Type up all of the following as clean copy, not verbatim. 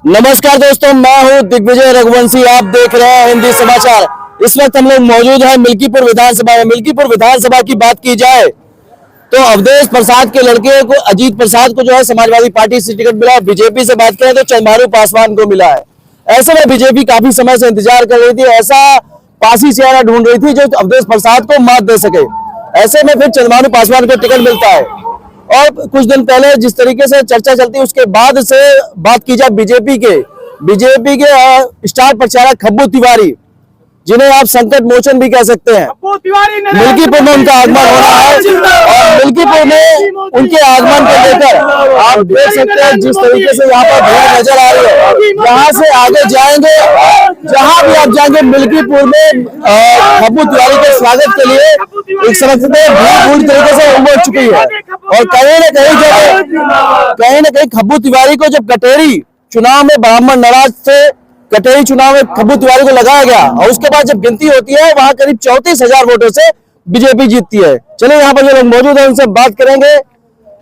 नमस्कार दोस्तों, मैं हूं दिग्विजय रघुवंशी। आप देख रहे हैं हिंदी समाचार। इस वक्त हम लोग मौजूद हैं मिल्कीपुर विधानसभा में। मिल्कीपुर विधानसभा की बात की जाए तो अवधेश प्रसाद के लड़के को अजीत प्रसाद को जो है समाजवादी पार्टी से टिकट मिला। बीजेपी से बात करें तो चंद्रभानु पासवान को मिला है। ऐसे में बीजेपी काफी समय से इंतजार कर रही थी, ऐसा पासी चेहरा ढूंढ रही थी जो अवधेश प्रसाद को मात दे सके। ऐसे में फिर चंद्रभानु पासवान को टिकट मिलता है। और कुछ दिन पहले जिस तरीके से चर्चा चलती है उसके बाद से बात की जाए बीजेपी के स्टार प्रचारक खब्बू तिवारी, जिन्हें आप संकट मोचन भी कह सकते हैं, मिल्कीपुर में उनका आगमन हो रहा है। और मिल्कीपुर में उनके आगमन को लेकर आप देख सकते हैं जिस तरीके से यहाँ पर भीड़ नजर आ रही है। यहाँ से आगे जाएंगे, जहाँ भी आप जाएंगे मिल्कीपुर में खब्बू तिवारी के स्वागत के लिए एक समझते पूरी तरीके से उमड़ चुकी है। और कहीं न कहीं खब्बू तिवारी को जब कटेरी चुनाव में ब्राह्मण नाराज थे, कटेरी चुनाव में खब्बू तिवारी को लगाया गया और उसके बाद जब गिनती होती है वहां करीब 34,000 वोटों से बीजेपी जीतती है। चलिए यहाँ पर जो लोग मौजूद हैं उनसे बात करेंगे।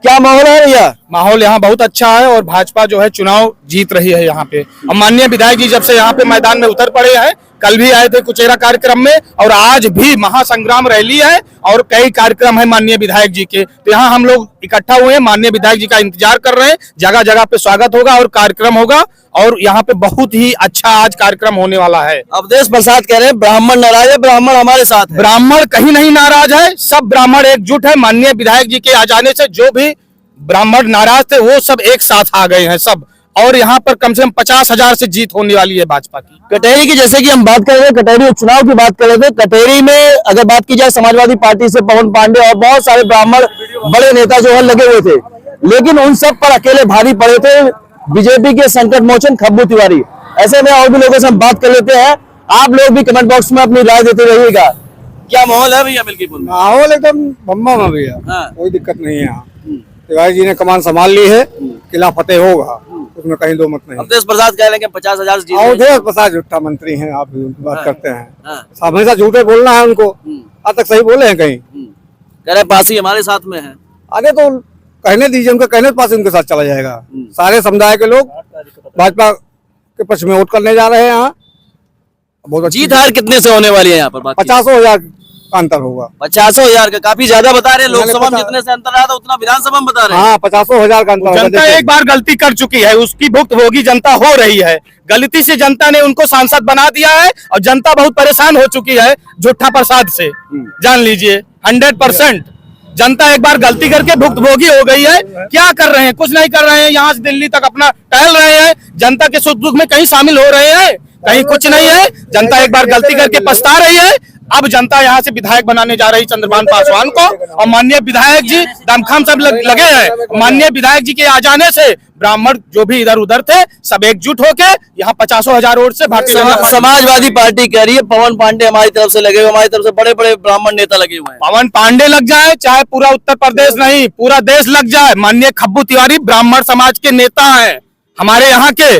क्या माहौल है भैया? माहौल यहाँ बहुत अच्छा है और भाजपा जो है चुनाव जीत रही है यहाँ पे। और माननीय विधायक जी जब से यहाँ पे मैदान में उतर पड़े हैं, कल भी आए थे कुचेरा कार्यक्रम में और आज भी महासंग्राम रैली है और कई कार्यक्रम है माननीय विधायक जी के। तो यहाँ हम लोग इकट्ठा हुए हैं, माननीय विधायक जी का इंतजार कर रहे हैं। जगह जगह पे स्वागत होगा और कार्यक्रम होगा और यहाँ पे बहुत ही अच्छा आज कार्यक्रम होने वाला है। अवधेश प्रसाद कह रहे हैं ब्राह्मण नाराज है, ब्राह्मण हमारे साथ है। ब्राह्मण कहीं नहीं नाराज है, सब ब्राह्मण एकजुट है। माननीय विधायक जी के आ जाने से जो भी ब्राह्मण नाराज थे वो सब एक साथ आ गए हैं सब। और यहाँ पर कम से कम 50,000 से जीत होने वाली है भाजपा की। कटेरी की जैसे कि हम बात कर रहे थे, कटेरी उपचुनाव की बात कर रहे थे। कटेरी में अगर बात की जाए समाजवादी पार्टी से पवन पांडे और बहुत सारे ब्राह्मण बड़े नेता जो है लगे हुए थे, लेकिन उन सब पर अकेले भारी पड़े थे बीजेपी के संकट मोचन खब्बू तिवारी। ऐसे में और भी लोगों से हम बात कर लेते हैं। आप लोग भी कमेंट बॉक्स में अपनी राय देते रहिएगा। क्या माहौल है भैया मिल्कीपुर में? माहौल एकदम बम्बा में भैया, कोई दिक्कत नहीं है। यहाँ तिवारी जी ने कमान संभाल ली है, किला फतेह होगा, उसमें कहीं दो मत नहीं। अवधेश प्रसाद कह रहे हैं 50,000 से जीत। अवधेश प्रसाद झूठा मंत्री हैं, आप बात करते हैं, हमेशा झूठे बोलना है उनको। आज तक सही बोले हैं कहीं? कह रहे पासी हमारे साथ में है। आगे तो कहने दीजिए, उनका कहने पास उनके साथ चला जाएगा। सारे समुदाय के लोग भाजपा के पक्ष में वोट करने जा रहे हैं। यहाँ बहुत जीत हार कितने से होने वाली है यहाँ पर? 50,000 का अंतर होगा। 50,000 का काफी ज्यादा बता रहे हैं। लोकसभा में जितने से अंतर रहा था उतना विधानसभा में बता रहे हैं। हाँ, 50,000 का अंतर। जनता एक बार गलती कर चुकी है, उसकी भुगतान जनता हो रही है। गलती से जनता ने उनको सांसद बना दिया है और जनता बहुत परेशान हो चुकी है झूठा प्रसाद से। जान लीजिए 100% जनता एक बार गलती करके भुक्तभोगी हो गई है। क्या कर रहे हैं? कुछ नहीं कर रहे हैं। यहाँ से दिल्ली तक अपना टहल रहे हैं, जनता के सुख दुख में कहीं शामिल हो रहे हैं, कहीं कुछ नहीं है। जनता एक बार गलती करके पछता रही है। अब जनता यहाँ से विधायक बनाने जा रही चंद्रभानु पासवान को और माननीय विधायक जी दमखम सब लगे हैं। माननीय विधायक जी के आ जाने से ब्राह्मण जो भी इधर उधर थे सब एकजुट होके यहाँ 50,000 वोट से भारतीय समाजवादी पार्टी कह रही है पवन पांडे हमारी तरफ से लगे हुए, हमारी तरफ से बड़े बड़े ब्राह्मण नेता लगे हुए हैं। पवन पांडे लग जाए, चाहे पूरा उत्तर प्रदेश नहीं पूरा देश लग जाए, माननीय खब्बू तिवारी ब्राह्मण समाज के नेता है हमारे यहाँ के,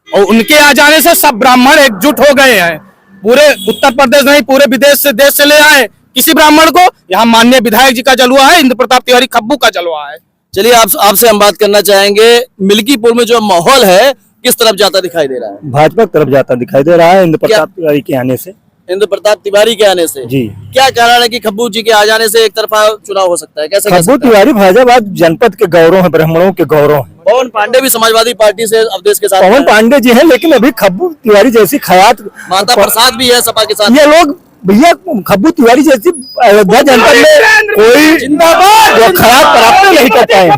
और उनके आ जाने से सब ब्राह्मण एकजुट हो गए हैं। पूरे उत्तर प्रदेश नहीं पूरे विदेश से देश से ले आए किसी ब्राह्मण को। यहाँ माननीय विधायक जी का जलवा है, इंद्र प्रताप तिवारी खब्बू का जलवा है। चलिए आपसे हम बात करना चाहेंगे, मिल्कीपुर में जो माहौल है किस तरफ जाता दिखाई दे रहा है? भाजपा की तरफ जाता दिखाई दे रहा है इंद्र प्रताप तिवारी के आने से। इंद्र प्रताप तिवारी के आने से जी क्या कारण है कि खब्बू जी के आ जाने से एक तरफा चुनाव हो सकता है? कैसे? खब्बू तिवारी फैजाबाद जनपद के गौरव है, ब्राह्मणों के गौरव है। पवन पांडे भी समाजवादी पार्टी से अवधेश के साथ। पवन पांडे जी हैं, लेकिन अभी खब्बू तिवारी जैसी खयात माता प्रसाद भी है सपा के साथ। ये लोग भैया खब्बू तिवारी जैसी अयोध्या जनपद में कोई जिंदाबाद खयात प्राप्त नहीं कर पाए।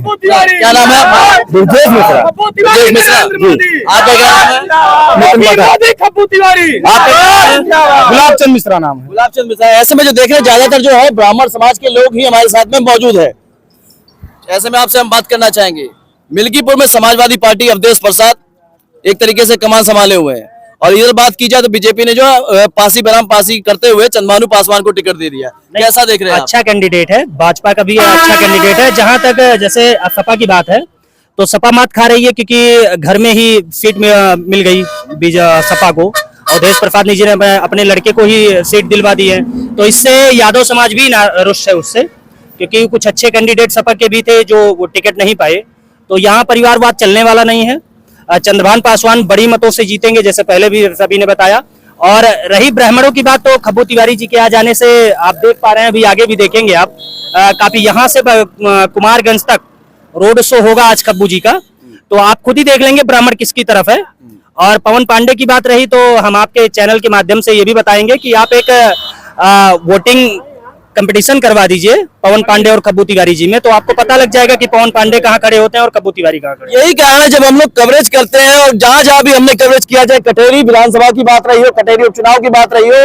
क्या नाम है? ब्रजेश मिश्रा। ब्रजेश मिश्रा। आपका क्या नाम है? खब्बू तिवारी। गुलाब चंद मिश्रा नाम है। गुलाब चंद मिश्रा। ऐसे में जो देख रहे हैं ज्यादातर जो है ब्राह्मण समाज के लोग ही हमारे साथ में मौजूद है। ऐसे में आपसे हम बात करना चाहेंगे, मिल्कीपुर में समाजवादी पार्टी अवधेश प्रसाद एक तरीके से कमान संभाले हुए हैं और इधर बात की जाए तो बीजेपी ने जो पासी बराम पासी करते हुए चंद्रभानु पासवान को टिकट दे दिया। कैसा देख रहे हैं? अच्छा कैंडिडेट है, भाजपा का भी अच्छा कैंडिडेट है। जहां तक जैसे सपा की बात है तो सपा मात खा रही है क्योंकि घर में ही सीट में मिल गई सपा को। अवधेश प्रसाद जी ने अपने लड़के को ही सीट दिलवा दी है, तो इससे यादव समाज भी रुष्ट है उससे, क्योंकि कुछ अच्छे कैंडिडेट सपा के भी थे जो वो टिकट नहीं पाए। तो यहाँ परिवारवाद चलने वाला नहीं है। चंद्रभान पासवान बड़ी मतों से जीतेंगे, जैसे पहले भी सभी ने बताया। और रही ब्राह्मणों की बात, तो खब्बू तिवारी जी के आ जाने से आप देख पा रहे हैं, अभी आगे भी देखेंगे आप, काफी यहाँ से कुमारगंज तक रोड शो होगा आज खब्बू जी का, तो आप खुद ही देख लेंगे ब्राह्मण किसकी तरफ है। और पवन पांडे की बात रही तो हम आपके चैनल के माध्यम से ये भी बताएंगे कि आप एक वोटिंग कंपटीशन करवा दीजिए पवन पांडे और खब्बू तिवारी जी में, तो आपको पता लग जाएगा कि पवन पांडे कहाँ खड़े होते हैं और खब्बू तिवारी कहाँ खड़े। यही कारण है जब हम लोग कवरेज करते हैं, और जहां जहां भी हमने कवरेज किया, चाहे कटेरी विधानसभा की बात रही हो, कटेरी उपचुनाव की बात रही हो,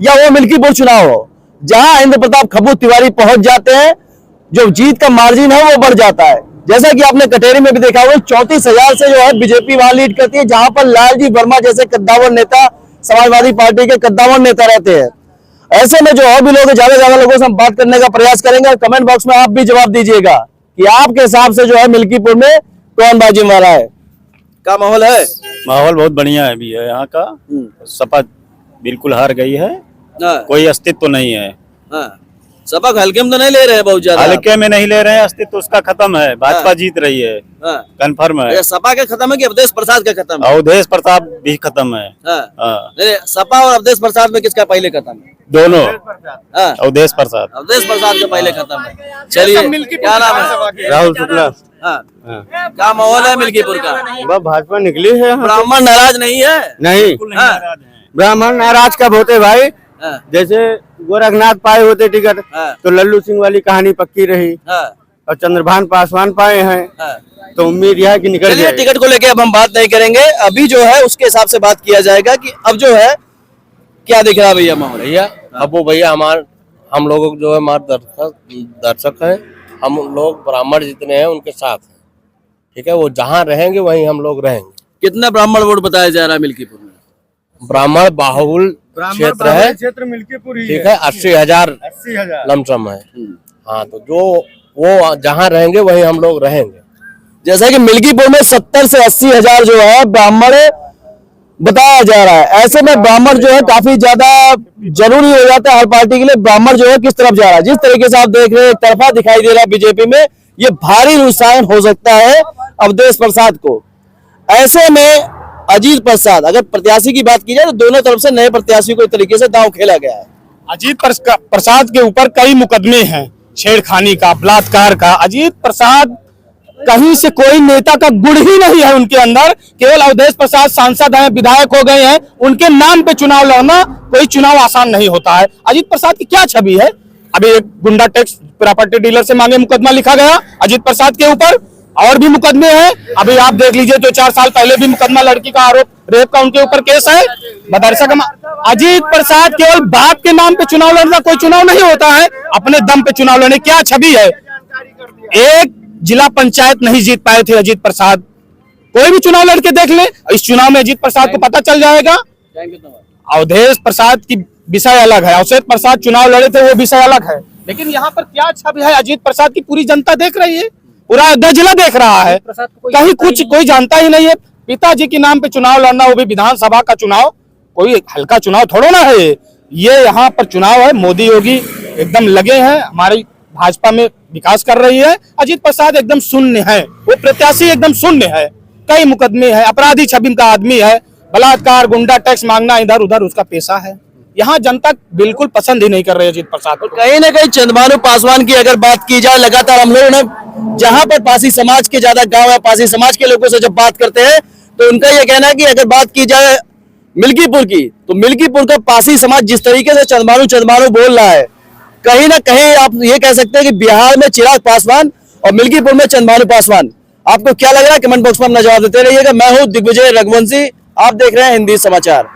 या वो मिल्कीपुर चुनाव हो, जहां इंद्र प्रताप खब्बू तिवारी पहुंच जाते हैं, जो जीत का मार्जिन है वो बढ़ जाता है। जैसा कि आपने कटेरी में भी देखा होगा, 34,000 से जो है बीजेपी वहां लीड करती है, जहां पर लालजी वर्मा जैसे कद्दावर नेता, समाजवादी पार्टी के कद्दावर नेता रहते हैं। ऐसे में जो और भी लोग, ज्यादा लोगों से हम बात करने का प्रयास करेंगे, और कमेंट बॉक्स में आप भी जवाब दीजिएगा कि आपके हिसाब से जो है मिल्कीपुर में कौन बाजी मारा है, क्या माहौल है। माहौल बहुत बढ़िया है अभी है यहाँ का। सपा बिल्कुल हार गई है, कोई अस्तित्व तो नहीं है। सपा हल्के में तो नहीं ले रहे हैं, बहुत ज्यादा हल्के में नहीं ले रहे हैं, अस्तित्व उसका खत्म है। भाजपा जीत रही है, कंफर्म है। सपा का खत्म है कि अवधेश प्रसाद का खत्म है? अवधेश प्रताप भी खत्म है। सपा और अवधेश प्रसाद में किसका पहले खत्म है? दोनों। अवधेश प्रसाद का पहले खत्म है। चलिए, क्या नाम है? राहुल शुक्ला। क्या माहौल है मिल्कीपुर का? भाजपा निकली है। ब्राह्मण नाराज नहीं है? नहीं, ब्राह्मण नाराज कब होते भाई? जैसे गोरखनाथ पाए होते टिकट तो लल्लू सिंह वाली कहानी पक्की रही, और चंद्रभान पासवान पाए हैं तो उम्मीद यह है कि निकल जाए। टिकट को लेके अब हम बात नहीं करेंगे, अभी जो है उसके हिसाब से बात किया जाएगा कि अब जो है क्या दिख रहा है भैया माहौल। भैया अब वो भैया हम लोगों को जो है हमारे दर्शक हैं, हम लोग ब्राह्मण जितने हैं उनके साथ हैं, ठीक है। वो जहाँ रहेंगे वहीं हम लोग रहेंगे। कितना ब्राह्मण वोट बताया जा रहा है मिल्कीपुर में? ब्राह्मण बाहुल क्षेत्र है, क्षेत्र मिल्कीपुर ही ठीक है। 80,000 लमसम है। हाँ, तो जो वो जहाँ रहेंगे वहीं हम लोग रहेंगे। जैसा कि मिल्कीपुर में 70 से 80,000 जो है ब्राह्मण बताया जा रहा है। ऐसे में ब्राह्मण जो है काफी ज्यादा जरूरी हो जाता है हर पार्टी के लिए। ब्राह्मण जो है किस तरफ जा रहा है, जिस तरीके से आप देख रहे हैं एक तरफा दिखाई दे रहा है बीजेपी में, ये भारी नुकसान हो सकता है अवधेश प्रसाद को। ऐसे में अजीत प्रसाद, अगर प्रत्याशी की बात की जाए तो दोनों तरफ से नए प्रत्याशी को एक तरीके से दांव खेला गया है। अजीत प्रसाद के ऊपर कई मुकदमे हैं, छेड़खानी का, बलात्कार का। अजीत प्रसाद कहीं से कोई नेता का गुण ही नहीं है उनके अंदर। केवल अवधेश प्रसाद सांसद हैं, विधायक हो गए हैं, उनके नाम पे चुनाव लड़ना कोई चुनाव आसान नहीं होता है। अजीत प्रसाद की क्या छवि है? अभी एक गुंडा टैक्स प्रॉपर्टी डीलर से मांगे मुकदमा लिखा गया अजीत प्रसाद के ऊपर, और भी मुकदमे हैं। अभी आप देख लीजिए, तो 4 साल पहले भी मुकदमा लड़की का आरोप, रेप का उनके ऊपर केस है। मदरसा का अजीत प्रसाद केवल बाप के नाम पे चुनाव लड़ना कोई चुनाव नहीं होता है, अपने दम पे चुनाव लड़ने क्या छवि है। एक जिला पंचायत नहीं जीत पाए थे अजीत प्रसाद। कोई भी चुनाव लड़के देख ले, इस चुनाव में अजीत प्रसाद को पता चल जाएगा। अवधेश प्रसाद की विषय अलग है, अवधेश प्रसाद चुनाव लड़े थे वो विषय अलग है, लेकिन यहाँ पर क्या छवि है अजीत प्रसाद की पूरी जनता देख रही है, पूरा अयोध्या जिला देख रहा है। कहीं कुछ कोई जानता ही नहीं है। पिताजी के नाम पे चुनाव लड़ना, वो भी विधानसभा का चुनाव, कोई हल्का चुनाव थोड़ा ना है ये। यहाँ पर चुनाव है, मोदी योगी एकदम लगे हैं, हमारी भाजपा में विकास कर रही है। अजीत प्रसाद एकदम शून्य है, वो प्रत्याशी एकदम शून्य है। कई मुकदमे हैं, अपराधी छवि का आदमी है, बलात्कार, गुंडा टैक्स मांगना इधर उधर उसका पेशा है। यहाँ जनता बिल्कुल पसंद ही नहीं कर रही है अजीत प्रसाद को। कहीं ना कहीं चंद्रभानु पासवान की अगर बात की जाए, लगातार हम लोगों ने जहां पर पासी समाज के ज्यादा गांव है, पासी समाज के लोगों से जब बात करते हैं तो उनका यह कहना है कि अगर बात की जाए मिल्कीपुर की, तो मिल्कीपुर का पासी समाज जिस तरीके से चंद्रभानु बोल रहा है, कहीं ना कहीं आप ये कह सकते हैं कि बिहार में चिराग पासवान और मिल्कीपुर में चंद्रभानु पासवान। आपको क्या लग रहा है? कमेंट बॉक्स में अपना जवाब देते रहिएगा। मैं हूं दिग्विजय रघुवंशी, आप देख रहे हैं हिंदी समाचार।